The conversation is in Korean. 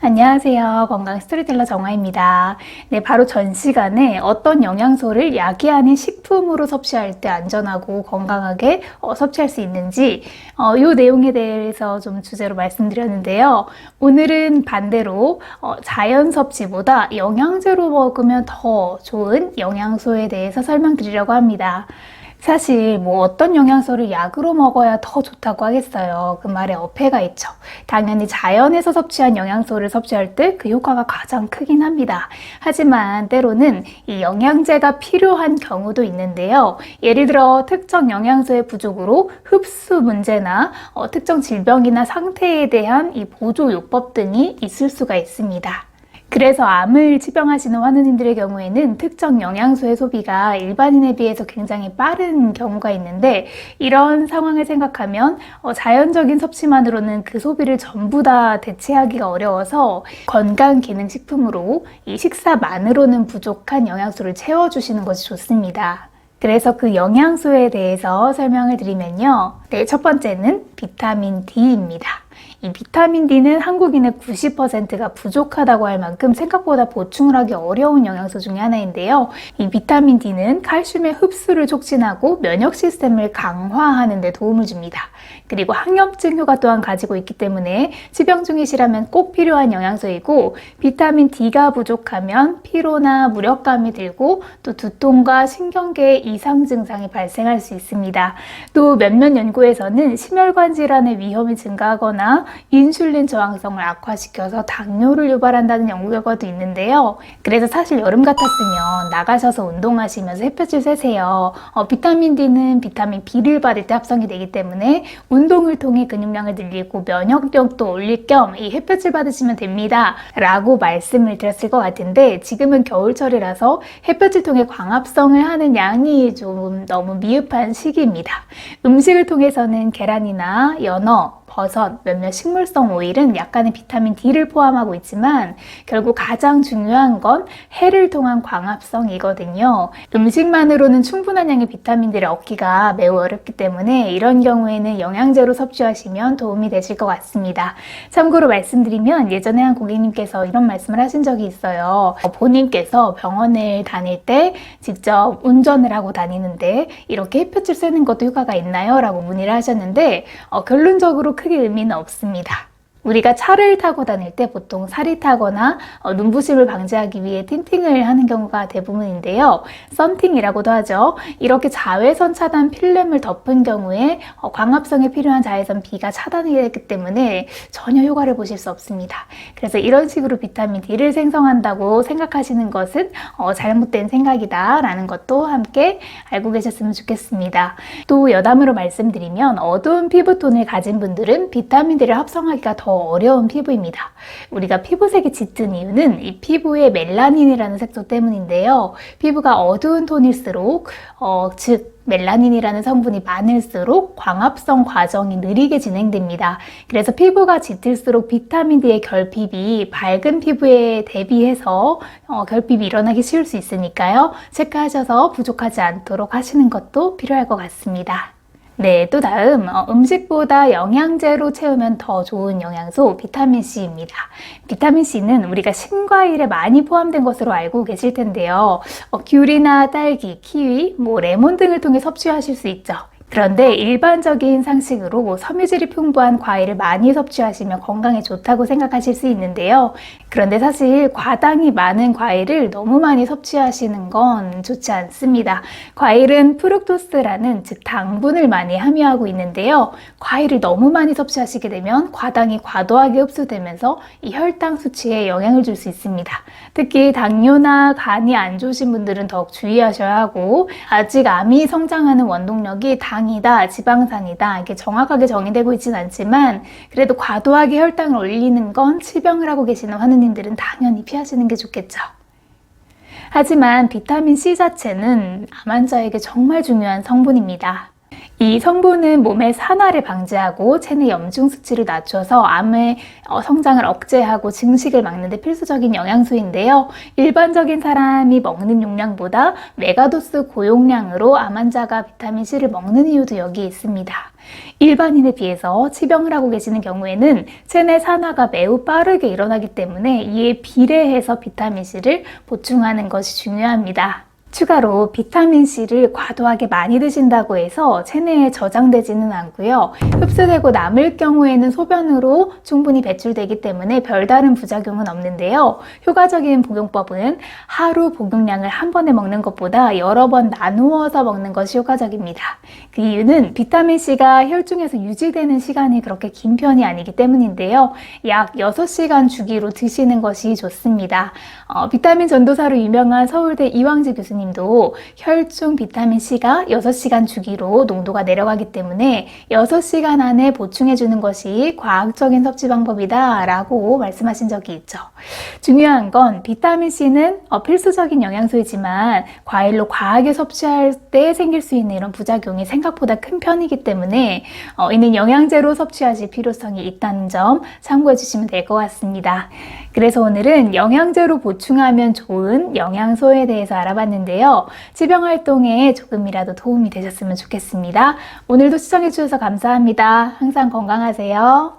안녕하세요. 건강 스토리텔러 정아입니다. 네, 바로 전 시간에 어떤 영양소를 약이 아닌 식품으로 섭취할 때 안전하고 건강하게 섭취할 수 있는지 이 내용에 대해서 좀 주제로 말씀드렸는데요. 오늘은 반대로 자연 섭취보다 영양제로 먹으면 더 좋은 영양소에 대해서 설명드리려고 합니다. 사실 어떤 영양소를 약으로 먹어야 더 좋다고 하겠어요. 그 말에 어폐가 있죠. 당연히 자연에서 섭취한 영양소를 섭취할 때 그 효과가 가장 크긴 합니다. 하지만 때로는 이 영양제가 필요한 경우도 있는데요. 예를 들어 특정 영양소의 부족으로 흡수 문제나 특정 질병이나 상태에 대한 이 보조요법 등이 있을 수가 있습니다. 그래서 암을 치병하시는 환우님들의 경우에는 특정 영양소의 소비가 일반인에 비해서 굉장히 빠른 경우가 있는데, 이런 상황을 생각하면 자연적인 섭취만으로는 그 소비를 전부 다 대체하기가 어려워서 건강기능식품으로 이 식사만으로는 부족한 영양소를 채워주시는 것이 좋습니다. 그래서 그 영양소에 대해서 설명을 드리면요. 네, 첫 번째는 비타민 D입니다. 이 비타민 D는 한국인의 90%가 부족하다고 할 만큼 생각보다 보충을 하기 어려운 영양소 중에 하나인데요. 이 비타민 D는 칼슘의 흡수를 촉진하고 면역 시스템을 강화하는 데 도움을 줍니다. 그리고 항염증 효과 또한 가지고 있기 때문에 치병 중이시라면 꼭 필요한 영양소이고, 비타민 D가 부족하면 피로나 무력감이 들고 또 두통과 신경계 이상 증상이 발생할 수 있습니다. 또 몇몇 연구에서는 심혈관 질환의 위험이 증가하거나 인슐린 저항성을 악화시켜서 당뇨를 유발한다는 연구 결과도 있는데요. 그래서 사실 여름 같았으면 나가셔서 운동하시면서 햇볕을 쐬세요. 비타민 D는 비타민 B를 받을 때 합성이 되기 때문에 운동을 통해 근육량을 늘리고 면역력도 올릴 겸 이 햇볕을 받으시면 됩니다 라고 말씀을 드렸을 것 같은데, 지금은 겨울철이라서 햇볕을 통해 광합성을 하는 양이 좀 너무 미흡한 시기입니다. 음식을 통해서는 계란이나 연어, 버섯, 몇몇 식물성 오일은 약간의 비타민 D를 포함하고 있지만 결국 가장 중요한 건 해를 통한 광합성이거든요. 음식만으로는 충분한 양의 비타민 D를 얻기가 매우 어렵기 때문에 이런 경우에는 영양제로 섭취하시면 도움이 되실 것 같습니다. 참고로 말씀드리면, 예전에 한 고객님께서 이런 말씀을 하신 적이 있어요. 본인께서 병원을 다닐 때 직접 운전을 하고 다니는데 이렇게 햇볕을 쐬는 것도 효과가 있나요? 라고 문의를 하셨는데 결론적으로 크게 의미는 없습니다. 우리가 차를 타고 다닐 때 보통 살이 타거나 눈부심을 방지하기 위해 틴팅을 하는 경우가 대부분인데요. 썬팅이라고도 하죠. 이렇게 자외선 차단 필름을 덮은 경우에 광합성에 필요한 자외선 B가 차단이 되기 때문에 전혀 효과를 보실 수 없습니다. 그래서 이런 식으로 비타민 D를 생성한다고 생각하시는 것은 잘못된 생각이다 라는 것도 함께 알고 계셨으면 좋겠습니다. 또 여담으로 말씀드리면, 어두운 피부톤을 가진 분들은 비타민 D를 합성하기가 더 어려운 피부입니다. 우리가 피부색이 짙은 이유는 이 피부에 멜라닌이라는 색소 때문인데요. 피부가 어두운 톤일수록 즉 멜라닌이라는 성분이 많을수록 광합성 과정이 느리게 진행됩니다. 그래서 피부가 짙을수록 비타민 D의 결핍이 밝은 피부에 대비해서 결핍이 일어나기 쉬울 수 있으니까요. 체크하셔서 부족하지 않도록 하시는 것도 필요할 것 같습니다. 네, 또 다음 음식보다 영양제로 채우면 더 좋은 영양소 비타민C입니다. 비타민C는 우리가 신과일에 많이 포함된 것으로 알고 계실 텐데요. 귤이나 딸기, 키위, 레몬 등을 통해 섭취하실 수 있죠. 그런데 일반적인 상식으로 섬유질이 풍부한 과일을 많이 섭취하시면 건강에 좋다고 생각하실 수 있는데요. 그런데 사실 과당이 많은 과일을 너무 많이 섭취하시는 건 좋지 않습니다. 과일은 프룩토스라는 즉 당분을 많이 함유하고 있는데요. 과일을 너무 많이 섭취하시게 되면 과당이 과도하게 흡수되면서 이 혈당 수치에 영향을 줄 수 있습니다. 특히 당뇨나 간이 안 좋으신 분들은 더욱 주의하셔야 하고, 아직 암이 성장하는 원동력이 당이다, 지방산이다 이게 정확하게 정의되고 있지는 않지만 그래도 과도하게 혈당을 올리는 건 치병을 하고 계시는 환우님들은 당연히 피하시는 게 좋겠죠. 하지만 비타민C 자체는 암 환자에게 정말 중요한 성분입니다. 이 성분은 몸의 산화를 방지하고 체내 염증 수치를 낮춰서 암의 성장을 억제하고 증식을 막는 데 필수적인 영양소인데요. 일반적인 사람이 먹는 용량보다 메가도스 고용량으로 암 환자가 비타민C를 먹는 이유도 여기에 있습니다. 일반인에 비해서 치병을 하고 계시는 경우에는 체내 산화가 매우 빠르게 일어나기 때문에 이에 비례해서 비타민C를 보충하는 것이 중요합니다. 추가로 비타민C를 과도하게 많이 드신다고 해서 체내에 저장되지는 않고요. 흡수되고 남을 경우에는 소변으로 충분히 배출되기 때문에 별다른 부작용은 없는데요. 효과적인 복용법은 하루 복용량을 한 번에 먹는 것보다 여러 번 나누어서 먹는 것이 효과적입니다. 그 이유는 비타민C가 혈중에서 유지되는 시간이 그렇게 긴 편이 아니기 때문인데요. 약 6시간 주기로 드시는 것이 좋습니다. 비타민 전도사로 유명한 서울대 이왕지 교수님도 혈중 비타민C가 6시간 주기로 농도가 내려가기 때문에 6시간 안에 보충해주는 것이 과학적인 섭취 방법이다 라고 말씀하신 적이 있죠. 중요한 건 비타민C는 필수적인 영양소이지만 과일로 과하게 섭취할 때 생길 수 있는 이런 부작용이 생각보다 큰 편이기 때문에 이는 영양제로 섭취하실 필요성이 있다는 점 참고해 주시면 될 것 같습니다. 그래서 오늘은 영양제로 보충하면 좋은 영양소에 대해서 알아봤는데요. 치병 활동에 조금이라도 도움이 되셨으면 좋겠습니다. 오늘도 시청해 주셔서 감사합니다. 항상 건강하세요.